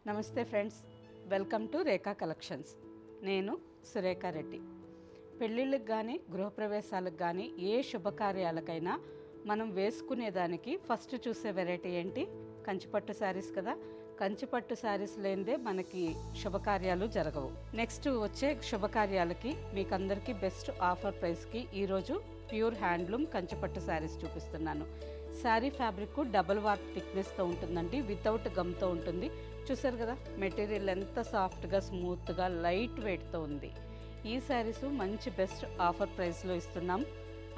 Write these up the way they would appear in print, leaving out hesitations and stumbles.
నమస్తే friends, welcome to Rekha collections. నేను సురేఖా రెడ్డి. పెళ్ళిళ్ళకి కానీ గృహప్రవేశాలకు కానీ ఏ శుభకార్యాలకైనా మనం వేసుకునేదానికి ఫస్ట్ చూసే వెరైటీ ఏంటి? కంచిపట్టు శారీస్ కదా. కంచిపట్టు శారీస్ లేనిదే మనకి శుభకార్యాలు జరగవు. నెక్స్ట్ వచ్చే శుభకార్యాలకి మీకు అందరికీ బెస్ట్ ఆఫర్ ప్రైస్కి ఈరోజు ప్యూర్ హ్యాండ్లూమ్ కంచిపట్టు శారీస్ చూపిస్తున్నాను. శారీ ఫ్యాబ్రిక్ డబుల్ వార్ప్ థిక్నెస్తో ఉంటుందండి, వితౌట్ గమ్తో ఉంటుంది. చూసారు కదా, మెటీరియల్ ఎంత సాఫ్ట్గా స్మూత్గా లైట్ వెయిట్తో ఉంది. ఈ శారీస్ మంచి బెస్ట్ ఆఫర్ ప్రైస్లో ఇస్తున్నాం.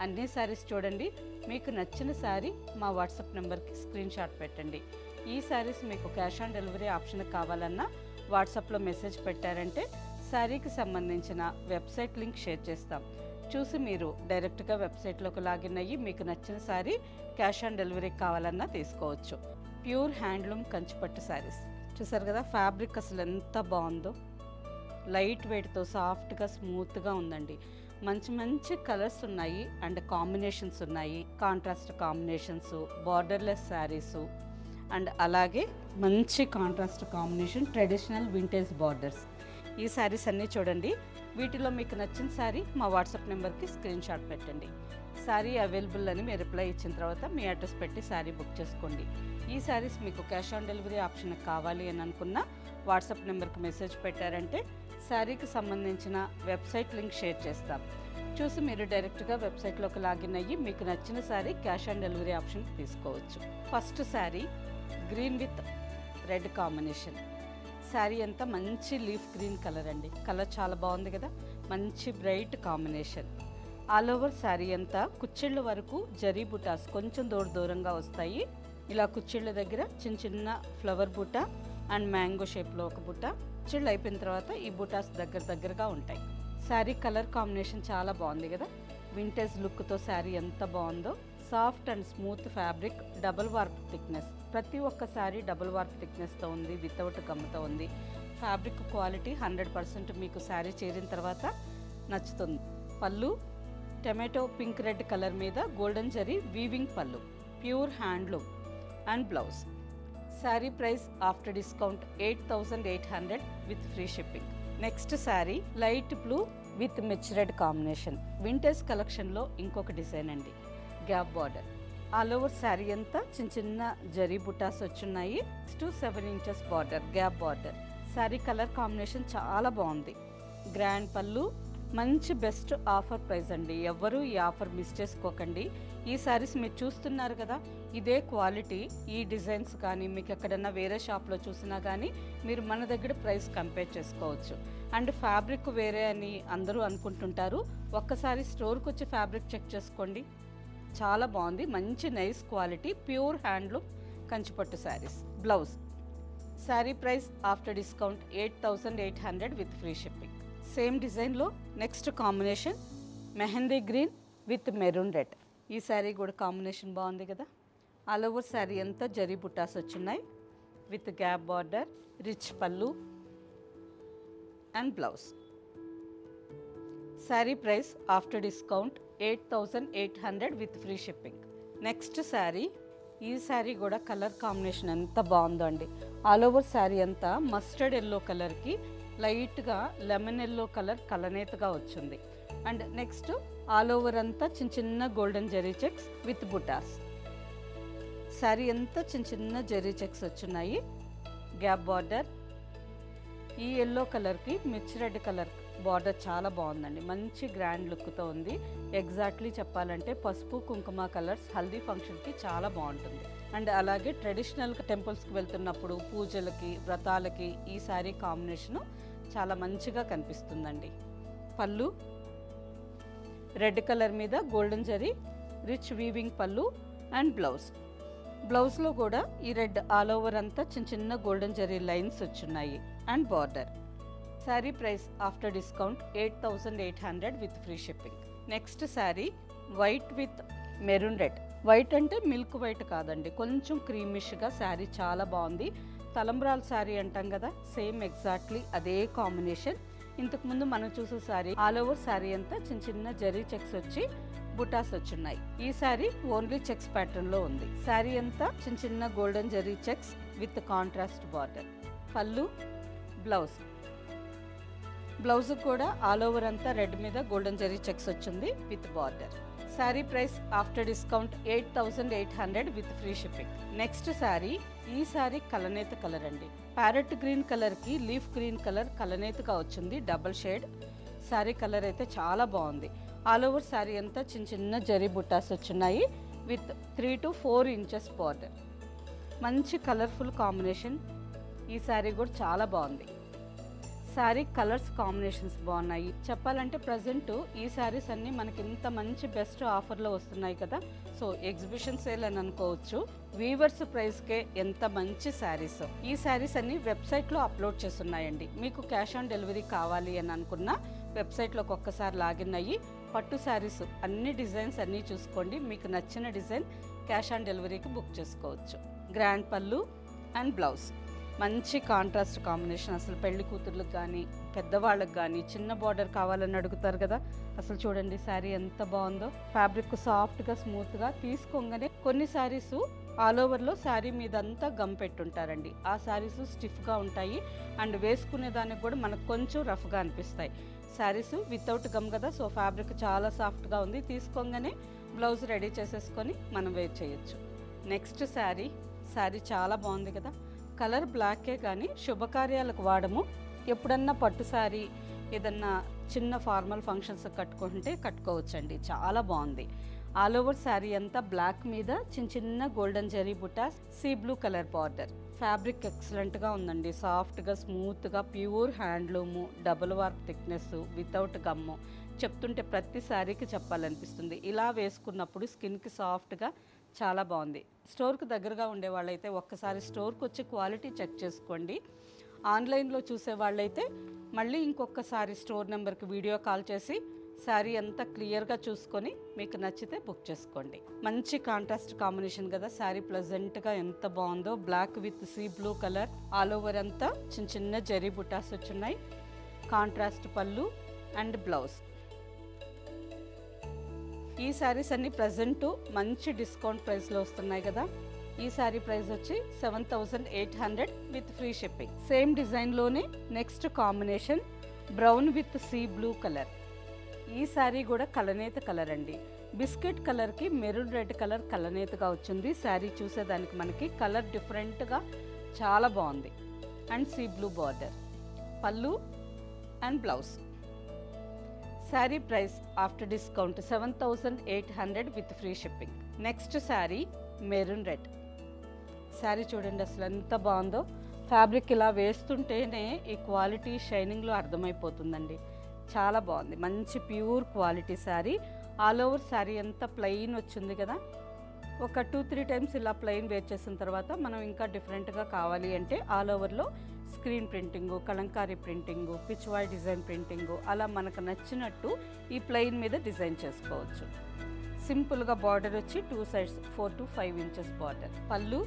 అన్ని శారీస్ చూడండి, మీకు నచ్చిన శారీ మా వాట్సాప్ నెంబర్కి స్క్రీన్ షాట్ పెట్టండి. ఈ శారీస్ మీకు క్యాష్ ఆన్ డెలివరీ ఆప్షన్ కావాలన్నా వాట్సాప్లో మెసేజ్ పెట్టారంటే శారీకి సంబంధించిన వెబ్సైట్ లింక్ షేర్ చేస్తాం. చూసి మీరు డైరెక్ట్గా వెబ్సైట్లోకి లాగిన్ అయ్యి మీకు నచ్చిన శారీ క్యాష్ ఆన్ డెలివరీ కావాలన్నా తీసుకోవచ్చు. ప్యూర్ హ్యాండ్లూమ్ కంచిపట్టు శారీస్ చూసారు కదా, ఫ్యాబ్రిక్ అసలు ఎంత బాగుందో, లైట్ వెయిట్తో సాఫ్ట్గా స్మూత్గా ఉందండి. మంచి మంచి కలర్స్ ఉన్నాయి అండ్ కాంబినేషన్స్ ఉన్నాయి, contrast combinations, borderless saris and అలాగే మంచి contrast combination traditional vintage borders. ఈ శారీస్ అన్నీ చూడండి. వీటిలో మీకు నచ్చిన శారీ మా వాట్సాప్ నెంబర్కి స్క్రీన్ షాట్ పెట్టండి. శారీ అవైలబుల్ అని మీరు రిప్లై ఇచ్చిన తర్వాత మీ అడ్రస్ పెట్టి శారీ బుక్ చేసుకోండి. ఈ శారీస్ మీకు క్యాష్ ఆన్ డెలివరీ ఆప్షన్ కావాలి అని అనుకున్న వాట్సాప్ నెంబర్కి మెసేజ్ పెట్టారంటే శారీకి సంబంధించిన వెబ్సైట్ లింక్ షేర్ చేస్తాం. చూసి మీరు డైరెక్ట్గా వెబ్సైట్లోకి లాగిన్ అయ్యి మీకు నచ్చిన శారీ క్యాష్ ఆన్ డెలివరీ ఆప్షన్కి తీసుకోవచ్చు. First sari green with red combination. Sari అంతా మంచి లీఫ్ గ్రీన్ కలర్ అండి. కలర్ చాలా బాగుంది కదా, మంచి bright combination. All over sari అంతా కుచ్చిళ్ళ వరకు జరీ బుటాస్ కొంచెం దూరంగా వస్తాయి. ఇలా కుచ్చిళ్ళ దగ్గర చిన్న చిన్న ఫ్లవర్ బుట్ట అండ్ మ్యాంగో షేప్లో ఒక బుట్ట. కుచ్చిళ్ళు అయిపోయిన తర్వాత ఈ బుటాస్ దగ్గరగా ఉంటాయి. శారీ కలర్ కాంబినేషన్ చాలా బాగుంది కదా, వింటేజ్ లుక్తో శారీ ఎంత బాగుందో. Soft and smooth fabric, double warp thickness. ప్రతి ఒక్క శారీ డబుల్ వార్ప్ థిక్నెస్తో ఉంది, వితౌట్ గమ్తో ఉంది. ఫ్యాబ్రిక్ క్వాలిటీ 100% మీకు శారీ చేరిన తర్వాత నచ్చుతుంది. పళ్ళు టమాటో పింక్ రెడ్ కలర్ మీద గోల్డెన్ జరీ వీవింగ్ పళ్ళు, pure handloom and blouse. Sari price after discount 8,800 with free shipping. Next sari light blue with mirch red combination. Vintage కలెక్షన్లో ఇంకొక డిజైన్ అండి, gap border. All over sari అంతా చిన్న చిన్న జరీ బుటాస్ వచ్చున్నాయి. 6 to 7 inches border, gap border. Sari colour combination చాలా బాగుంది. గ్రాండ్ పళ్ళు, మంచి బెస్ట్ ఆఫర్ ప్రైస్ అండి. ఎవ్వరూ ఈ ఆఫర్ మిస్ చేసుకోకండి. ఈ శారీస్ మీరు చూస్తున్నారు కదా, ఇదే క్వాలిటీ, ఈ డిజైన్స్ కానీ మీకు ఎక్కడన్నా వేరే షాప్లో చూసినా కానీ మీరు మన దగ్గర ప్రైస్ కంపేర్ చేసుకోవచ్చు. అండ్ ఫ్యాబ్రిక్ వేరే అని అందరూ అనుకుంటుంటారు. ఒక్కసారి స్టోర్కి వచ్చి ఫ్యాబ్రిక్ చెక్ చేసుకోండి, చాలా బాగుంది. మంచి నైస్ క్వాలిటీ ప్యూర్ హ్యాండ్లూమ్ కంచిపట్టు saris. Blouse sari price after discount 8,800 with free shipping. Same డిజైన్లో next combination mehndi green with maroon red. ఈ శారీ కూడా కాంబినేషన్ బాగుంది కదా. ఆల్ ఓవర్ శారీ అంతా జరీ బుట్టాస్ వచ్చున్నాయి with gap border, rich pallu and blouse. Sari price after discount 8,800 with free shipping. Next sari, ఈ శారీ కూడా కలర్ కాంబినేషన్ ఎంత బాగుందో అండి. ఆల్ ఓవర్ శారీ అంతా మస్టర్డ్ ఎల్లో కలర్కి లైట్గా లెమన్ ఎల్లో కలర్ కలనేతగా వచ్చింది. అండ్ నెక్స్ట్ ఆల్ ఓవర్ అంతా చిన్న చిన్న గోల్డెన్ జెరీ చెక్స్ విత్ బుటాస్. శారీ అంతా చిన్న చిన్న జెరీ చెక్స్ వచ్చున్నాయి, గ్యాప్ బార్డర్. ఈ ఎల్లో కలర్కి మిర్చి రెడ్ కలర్ బార్డర్ చాలా బాగుందండి, మంచి గ్రాండ్ లుక్తో ఉంది. ఎగ్జాక్ట్లీ చెప్పాలంటే పసుపు కుంకుమ కలర్స్ హల్దీ ఫంక్షన్కి చాలా బాగుంటుంది. అండ్ అలాగే ట్రెడిషనల్ టెంపుల్స్కి వెళ్తున్నప్పుడు పూజలకి వ్రతాలకి ఈ శారీ కాంబినేషను చాలా మంచిగా కనిపిస్తుందండి. పళ్ళు రెడ్ కలర్ మీద golden zari rich weaving pallu and blouse. బ్లౌజ్లో కూడా ఈ రెడ్ ఆల్ ఓవర్ అంతా చిన్న చిన్న గోల్డెన్ జరీ లైన్స్ వచ్చున్నాయి and border. Sari price after discount 8,800 with free shipping. Next sari white with maroon red. White అంటే మిల్క్ వైట్ కాదండి, కొంచెం క్రీమిష్గా శారీ చాలా బాగుంది. తలంబ్రాల శారీ అంటాం కదా, సేమ్ ఎగ్జాక్ట్లీ అదే కాంబినేషన్. ఇంతకుముందు మనం చూసే శారీ ఆల్ ఓవర్ శారీ అంతా చిన్న చిన్న జరీ చెక్స్ వచ్చి బుటాస్ వచ్చున్నాయి. ఈ శారీ ఓన్లీ చెక్స్ ప్యాటర్న్ లో ఉంది. శారీ అంతా చిన్న చిన్న golden zari checks with contrast border. పళ్ళు, బ్లౌజ్. బ్లౌజ్ కూడా ఆల్ ఓవర్ అంతా రెడ్ మీద గోల్డెన్ జరీ చెక్స్ వచ్చింది with border. Sari price after discount 8,800 with free shipping. Next sari, ఈ శారీ కలనేత కలర్ అండి. ప్యారెట్ గ్రీన్ కలర్కి లీఫ్ గ్రీన్ కలర్ కలనేతగా వచ్చింది, డబల్ షేడ్. శారీ కలర్ అయితే చాలా బాగుంది. ఆల్ ఓవర్ శారీ అంతా చిన్న చిన్న జరీ బుట్టాస్ వచ్చున్నాయి విత్ 3 to 4 ఇంచెస్ బార్డర్. మంచి కలర్ఫుల్ కాంబినేషన్. ఈ శారీ కూడా చాలా బాగుంది. శారీ కలర్స్ కాంబినేషన్స్ బాగున్నాయి. చెప్పాలంటే ప్రజెంట్ ఈ శారీస్ అన్నీ మనకి ఇంత మంచి బెస్ట్ ఆఫర్లో వస్తున్నాయి కదా. సో ఎగ్జిబిషన్ సేల్ అని అనుకోవచ్చు. వీవర్స్ ప్రైస్కే ఎంత మంచి శారీస్. ఈ శారీస్ అన్ని వెబ్సైట్లో అప్లోడ్ చేస్తున్నాయండి. మీకు క్యాష్ ఆన్ డెలివరీ కావాలి అని అనుకున్న వెబ్సైట్లోకి ఒక్కసారి లాగిన్ అయ్యి పట్టు శారీస్ అన్ని డిజైన్స్ అన్నీ చూసుకోండి. మీకు నచ్చిన డిజైన్ క్యాష్ ఆన్ డెలివరీకి బుక్ చేసుకోవచ్చు. గ్రాండ్ పళ్ళు అండ్ బ్లౌజ్. మంచి కాంట్రాస్ట్ కాంబినేషన్. అసలు పెళ్లి కూతుర్లకు కానీ పెద్దవాళ్ళకి కానీ చిన్న బార్డర్ కావాలని అడుగుతారు కదా. అసలు చూడండి శారీ ఎంత బాగుందో. ఫ్యాబ్రిక్ సాఫ్ట్గా స్మూత్గా తీసుకోగానే. కొన్ని శారీస్ ఆల్ ఓవర్లో శారీ మీద అంతా గమ్ పెట్టుంటారండి. ఆ శారీస్ స్టిఫ్గా ఉంటాయి అండ్ వేసుకునే దానికి కూడా మనకు కొంచెం రఫ్గా అనిపిస్తాయి. శారీస్ వితౌట్ గమ్ కదా, సో ఫ్యాబ్రిక్ చాలా సాఫ్ట్గా ఉంది. తీసుకోగానే బ్లౌజ్ రెడీ చేసేసుకొని మనం వేర్ చేయొచ్చు. నెక్స్ట్ శారీ చాలా బాగుంది కదా. కలర్ బ్లాకే కానీ శుభకార్యాలకు వాడము. ఎప్పుడన్నా పట్టు శారీ ఏదన్నా చిన్న ఫార్మల్ ఫంక్షన్స్ కట్టుకుంటే కట్టుకోవచ్చండి. చాలా బాగుంది. ఆల్ ఓవర్ శారీ అంతా బ్లాక్ మీద చిన్న చిన్న గోల్డెన్ జరీ బుట్ట, sea blue colour border. Fabric ఎక్సలెంట్గా ఉందండి. సాఫ్ట్గా స్మూత్గా pure handloom, double warp thickness, without gum. చెప్తుంటే ప్రతి శారీకి చెప్పాలనిపిస్తుంది. ఇలా వేసుకున్నప్పుడు స్కిన్కి సాఫ్ట్గా చాలా బాగుంది. స్టోర్కి దగ్గరగా ఉండే వాళ్ళైతే ఒక్కసారి స్టోర్కి వచ్చి క్వాలిటీ చెక్ చేసుకోండి. ఆన్లైన్లో చూసే వాళ్ళైతే మళ్ళీ ఇంకొకసారి స్టోర్ నెంబర్కి వీడియో కాల్ చేసి శారీ అంతా క్లియర్గా చూసుకొని మీకు నచ్చితే బుక్ చేసుకోండి. మంచి కాంట్రాస్ట్ కాంబినేషన్ కదా. శారీ ప్లెజెంట్గా ఎంత బాగుందో. Black with sea blue colour. All over అంతా చిన్న చిన్న జరీ బుటాస్ వచ్చున్నాయి. Contrast pallu and blouse. ఈ శారీస్ అన్ని ప్రజెంట్ మంచి డిస్కౌంట్ ప్రైస్లో వస్తున్నాయి కదా. ఈ శారీ ప్రైస్ వచ్చి 7,800 విత్ ఫ్రీ షిప్పింగ్. సేమ్ డిజైన్లోనే next combination brown with sea blue colour. ఈ శారీ కూడా కలనేత కలర్ అండి. బిస్కెట్ కలర్కి మెరూన్ రెడ్ కలర్ కలనేతగా వచ్చింది. శారీ చూసేదానికి మనకి కలర్ డిఫరెంట్గా చాలా బాగుంది. And sea blue border. Pallu and blouse. Sari price after discount 7,800 with free shipping. Next sari maroon red. Sari చూడండి అసలు ఎంత బాగుందో. ఫ్యాబ్రిక్ ఇలా వేస్తుంటేనే ఈ క్వాలిటీ షైనింగ్లో అర్థమైపోతుందండి. చాలా బాగుంది. మంచి pure quality sari. All over sari అంతా ప్లెయిన్ వచ్చింది కదా. ఒక 2-3 టైమ్స్ ఇలా ప్లెయిన్ వేర్ చేసిన తర్వాత మనం ఇంకా డిఫరెంట్గా కావాలి అంటే ఆల్ ఓవర్లో screen printing, Kalamkari printing, Pichwai design printing, అలా మనకు నచ్చినట్టు ఈ ప్లెయిన్ మీద డిజైన్ చేసుకోవచ్చు. సింపుల్గా బార్డర్ వచ్చి 2 sides 4 to 5 ఇంచెస్ బార్డర్. పళ్ళు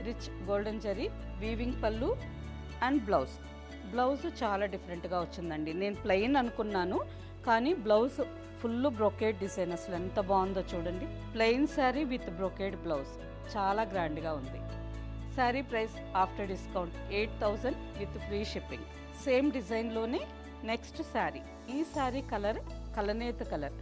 rich golden zari weaving pallu and blouse. Blouse చాలా డిఫరెంట్గా వచ్చిందండి. నేను ప్లెయిన్ అనుకున్నాను కానీ బ్లౌజ్ ఫుల్ బ్రొకేడ్ డిజైన్. అసలు ఎంత బాగుందో చూడండి. Plain sari with brocade blouse. చాలా గ్రాండ్గా ఉంది. Sari price after discount 8,000 with free shipping. Same డిజైన్లోనే నెక్స్ట్ శారీ. ఈ శారీ కలర్ కలనేత కలర్.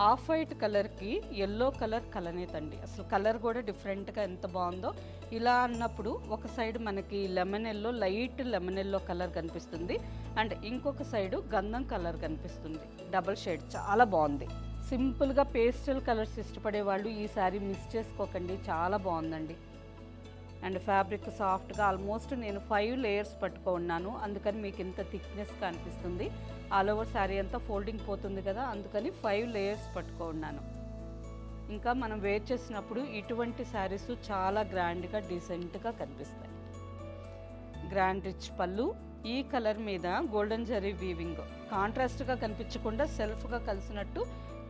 ఆఫ్ వైట్ కలర్కి ఎల్లో కలర్ కలనేత అండి. అసలు కలర్ కూడా డిఫరెంట్గా ఎంత బాగుందో. ఇలా అన్నప్పుడు ఒక సైడ్ మనకి lemon yellow, light lemon yellow colour కనిపిస్తుంది అండ్ ఇంకొక సైడు గంధం కలర్ కనిపిస్తుంది. డబల్ షేడ్ చాలా బాగుంది. సింపుల్గా పేస్టల్ కలర్స్ ఇష్టపడే వాళ్ళు ఈ శారీ మిస్ చేసుకోకండి. చాలా బాగుందండి. అండ్ ఫ్యాబ్రిక్ సాఫ్ట్గా ఆల్మోస్ట్ నేను 5 layers పట్టుకున్నాను. అందుకని మీకు ఇంత థిక్నెస్గా అనిపిస్తుంది. ఆల్ ఓవర్ శారీ అంతా ఫోల్డింగ్ పోతుంది కదా, అందుకని 5 layers పట్టుకున్నాను. ఇంకా మనం వేర్ చేసినప్పుడు ఇటువంటి శారీస్ చాలా గ్రాండ్గా డీసెంట్గా కనిపిస్తాయి. గ్రాండ్ రిచ్ పళ్ళు. ఈ కలర్ మీద గోల్డెన్ జరీ వీవింగ్ కాంట్రాస్ట్గా కనిపించకుండా సెల్ఫ్గా కలిసినట్టు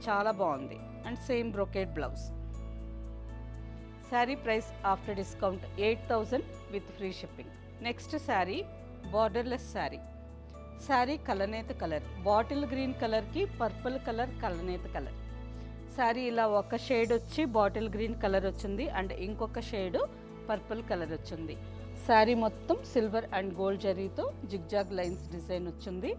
చాలా బాగుంది. And same brocade blouse. Sari price after discount 8,000 with free shipping. Next sari borderless sari. Sari కలనేత కలర్. బాటిల్ గ్రీన్ కలర్కి పర్పుల్ కలర్ కలనేత కలర్. శారీ ఇలా ఒక షేడ్ వచ్చి బాటిల్ గ్రీన్ కలర్ వచ్చింది అండ్ ఇంకొక షేడు పర్పుల్ కలర్ వచ్చింది. శారీ మొత్తం సిల్వర్ అండ్ గోల్డ్ జరీతో జిగ్జాగ్ లైన్స్ డిజైన్ వచ్చింది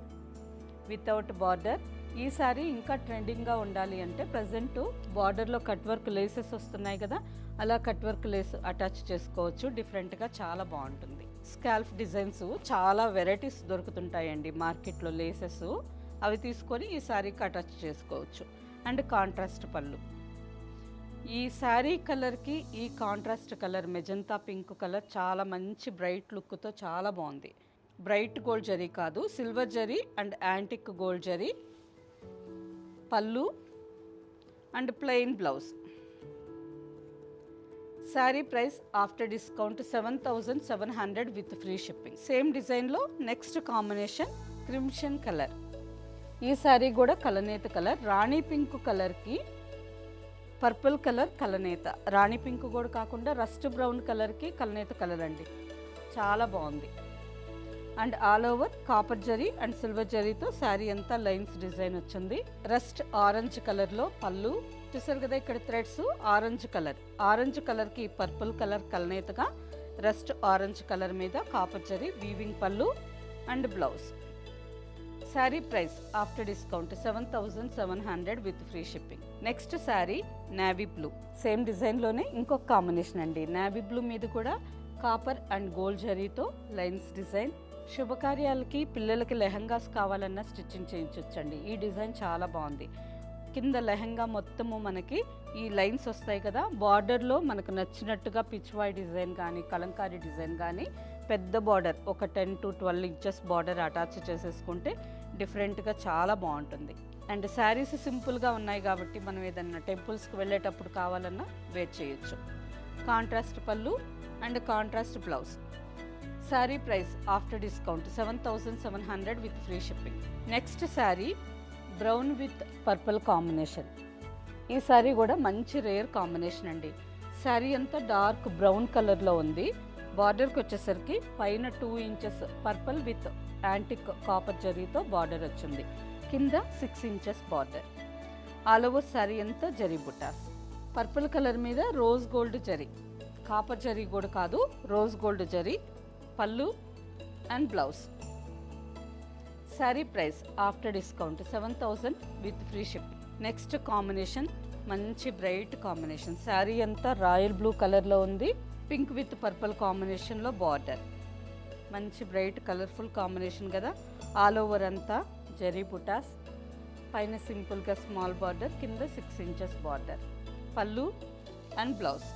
వితౌట్ బార్డర్. ఈ శారీ ఇంకా ట్రెండింగ్గా ఉండాలి అంటే ప్రజెంట్ బార్డర్లో కట్ వర్క్ లేసెస్ వస్తున్నాయి కదా, అలా కట్ వర్క్ లేస్ అటాచ్ చేసుకోవచ్చు. డిఫరెంట్గా చాలా బాగుంటుంది. స్కాల్ఫ్ డిజైన్స్ చాలా వెరైటీస్ దొరుకుతుంటాయండి మార్కెట్లో లేసెస్, అవి తీసుకొని ఈ శారీకి అటాచ్ చేసుకోవచ్చు. అండ్ కాంట్రాస్ట్ పళ్ళు. ఈ శారీ కలర్కి ఈ contrast colour magenta pink colour చాలా మంచి బ్రైట్ లుక్తో చాలా బాగుంది. బ్రైట్ గోల్డ్ జరీ కాదు, silver zari and antique gold zari. Pallu and plain blouse. Sari price after discount 7,700 with free shipping. Same డిజైన్లో నెక్స్ట్ కాంబినేషన్ క్రిమ్షన్ కలర్. ఈ శారీ కూడా కలనేత కలర్. రాణి పింక్ కలర్కి పర్పుల్ కలర్ కలనేత. రాణి పింక్ కూడా కాకుండా రస్ట్ బ్రౌన్ కలర్కి కలనేత కలర్ అండి, చాలా బాగుంది. And all over copper zari and silver జరీతో శారీ అంతా లైన్స్ డిజైన్ వచ్చింది. రస్ట్ ఆరెంజ్ కలర్లో పళ్ళు. చూసారు కదా ఇక్కడ థ్రెడ్స్ ఆరెంజ్ కలర్. ఆరెంజ్ కలర్కి పర్పుల్ కలర్ కలనేతగా, రస్ట్ ఆరెంజ్ కలర్ మీద copper zari weaving pallu and blouse. Sari price after discount 7,700 with free shipping. Next sari navy blue. Same డిజైన్లోనే ఇంకొక కాంబినేషన్ అండి. నేవీ బ్లూ మీద కూడా కాపర్ అండ్ గోల్డ్ జరీతో లైన్స్ డిజైన్. శుభకార్యాలకి పిల్లలకి లెహంగాస్ కావాలన్నా స్టిచ్చింగ్ చేయించవచ్చండి. ఈ డిజైన్ చాలా బాగుంది. కింద లెహంగా మొత్తము మనకి ఈ లైన్స్ వస్తాయి కదా, బార్డర్లో మనకు నచ్చినట్టుగా పిచ్వాయ్ డిజైన్ కానీ కలంకారీ డిజైన్ కానీ పెద్ద బార్డర్ ఒక 10 to 12 ఇంచెస్ బార్డర్ అటాచ్ చేసేసుకుంటే డిఫరెంట్గా చాలా బాగుంటుంది. అండ్ శారీస్ సింపుల్గా ఉన్నాయి కాబట్టి మనం ఏదన్నా టెంపుల్స్కి వెళ్ళేటప్పుడు కావాలన్నా వేర్ చేయొచ్చు. Contrast pallu and contrast blouse. Sari price after discount 7,700 with free shipping. Next sari brown with purple combination. ఈ శారీ కూడా మంచి రేర్ కాంబినేషన్ అండి. శారీ అంతా డార్క్ బ్రౌన్ కలర్లో ఉంది. బార్డర్కి వచ్చేసరికి పైన 2 inches purple with antique copper జరీతో బార్డర్ వచ్చింది. కింద 6 inches border. All over sari అంతా జరీ బుటాస్. పర్పుల్ కలర్ మీద rose gold zari, copper zari కూడా కాదు, rose gold zari. Pallu and blouse. Sari price after discount 7,000 with free shipping. Next combination మంచి బ్రైట్ కాంబినేషన్. శారీ అంతా రాయల్ బ్లూ కలర్లో ఉంది. పింక్ విత్ పర్పుల్ కాంబినేషన్లో బార్డర్. మంచి బ్రైట్ కలర్ఫుల్ కాంబినేషన్ కదా. ఆల్ ఓవర్ అంతా జరీ బుటాస్. పైన సింపుల్గా స్మాల్ బార్డర్, కింద 6 inches border. Pallu and blouse.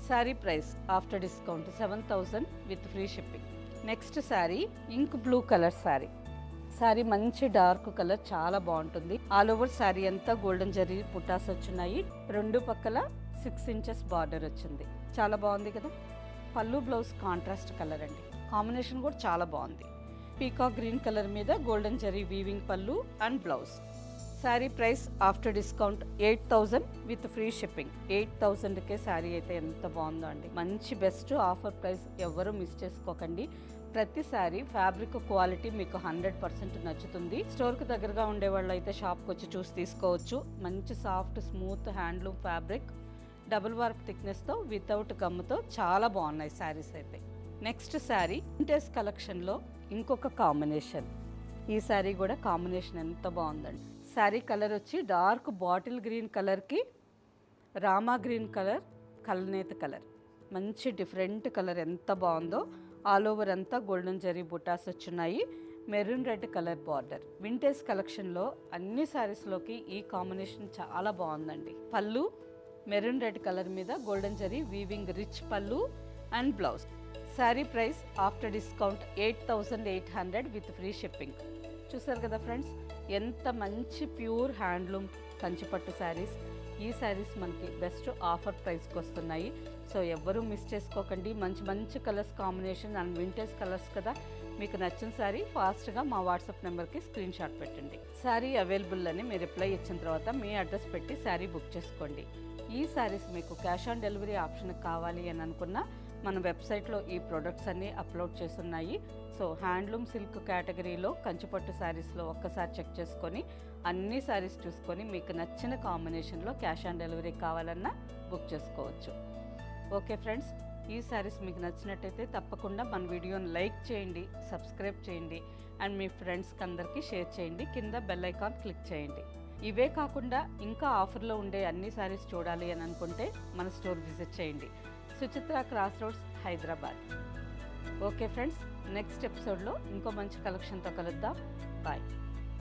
Sari price after discount 7,000 with free shipping. Next sari ink blue colour sari. Sari మంచి డార్క్ కలర్, చాలా బాగుంటుంది. ఆల్ ఓవర్ శారీ అంతా గోల్డెన్ జరీ బుటాస్ వచ్చున్నాయి. రెండు పక్కల 6 ఇంచెస్ బార్డర్ వచ్చింది. చాలా బాగుంది కదా. పళ్ళు బ్లౌజ్ కాంట్రాస్ట్ కలర్ అండి. కాంబినేషన్ కూడా చాలా బాగుంది. పీకాక్ గ్రీన్ కలర్ మీద golden zari weaving pallu and blouse. Sari price after discount 8,000 with free shipping. 8,000కే శారీ అయితే ఎంత బాగుందో అండి. మంచి బెస్ట్ ఆఫర్ ప్రైస్, ఎవరు మిస్ చేసుకోకండి. ప్రతి శారీ ఫ్యాబ్రిక్ క్వాలిటీ మీకు 100% నచ్చుతుంది. స్టోర్కి దగ్గరగా ఉండేవాళ్ళు అయితే షాప్కి వచ్చి చూసి తీసుకోవచ్చు. మంచి soft smooth handloom fabric, double warp థిక్నెస్తో వితౌట్ గమ్తో చాలా బాగున్నాయి శారీస్ అయితే. నెక్స్ట్ శారీ వింటేజ్ కలెక్షన్లో ఇంకొక కాంబినేషన్. ఈ శారీ కూడా కాంబినేషన్ ఎంత బాగుందండి. శారీ కలర్ వచ్చి డార్క్ బాటిల్ గ్రీన్ కలర్కి రామా గ్రీన్ కలర్ కలనేత కలర్. మంచి డిఫరెంట్ కలర్, ఎంత బాగుందో. ఆల్ ఓవర్ అంతా గోల్డెన్ జరీ బుటాస్ వచ్చున్నాయి. Maroon red colour border. Vintage కలెక్షన్లో అన్ని శారీస్లోకి ఈ కాంబినేషన్ చాలా బాగుందండి. పళ్ళు మెరూన్ రెడ్ కలర్ మీద golden zari weaving rich pallu and blouse. Sari price after discount 8,800 with free shipping. చూసారు కదా ఫ్రెండ్స్, ఎంత మంచి ప్యూర్ హ్యాండ్లూమ్ కంచిపట్టు శారీస్. ఈ శారీస్ మనకి బెస్ట్ ఆఫర్ ప్రైస్కి వస్తున్నాయి. సో ఎవ్వరూ మిస్ చేసుకోకండి. మంచి మంచి colours combination and vintage colours కదా. మీకు నచ్చిన శారీ ఫాస్ట్గా మా వాట్సాప్ నెంబర్కి స్క్రీన్ షాట్ పెట్టండి. శారీ అవైలబుల్ అని మీరు రిప్లై ఇచ్చిన తర్వాత మీ అడ్రస్ పెట్టి శారీ బుక్ చేసుకోండి. ఈ శారీస్ మీకు క్యాష్ ఆన్ డెలివరీ ఆప్షన్ కావాలి అని అనుకున్నా మన వెబ్సైట్లో ఈ ప్రొడక్ట్స్ అన్నీ అప్లోడ్ చేస్తున్నాయి. సో హ్యాండ్లూమ్ సిల్క్ కేటగిరీలో కంచిపట్టు శారీస్లో ఒక్కసారి చెక్ చేసుకొని అన్ని శారీస్ చూసుకొని మీకు నచ్చిన కాంబినేషన్లో క్యాష్ ఆన్ డెలివరీ కావాలన్నా బుక్ చేసుకోవచ్చు. ఓకే ఫ్రెండ్స్, ఈ శారీస్ మీకు నచ్చినట్టయితే తప్పకుండా మన వీడియోని లైక్ చేయండి, సబ్స్క్రైబ్ చేయండి అండ్ మీ ఫ్రెండ్స్కి అందరికీ షేర్ చేయండి. కింద బెల్ ఐకాన్ క్లిక్ చేయండి. ఇవే కాకుండా ఇంకా ఆఫర్లో ఉండే అన్ని శారీస్ చూడాలి అని అనుకుంటే మన స్టోర్ విజిట్ చేయండి. Suchitra cross roads, Hyderabad. Okay friends, next ఎపిసోడ్లో ఇంకో మంచి కలెక్షన్తో కలుద్దాం. బాయ్.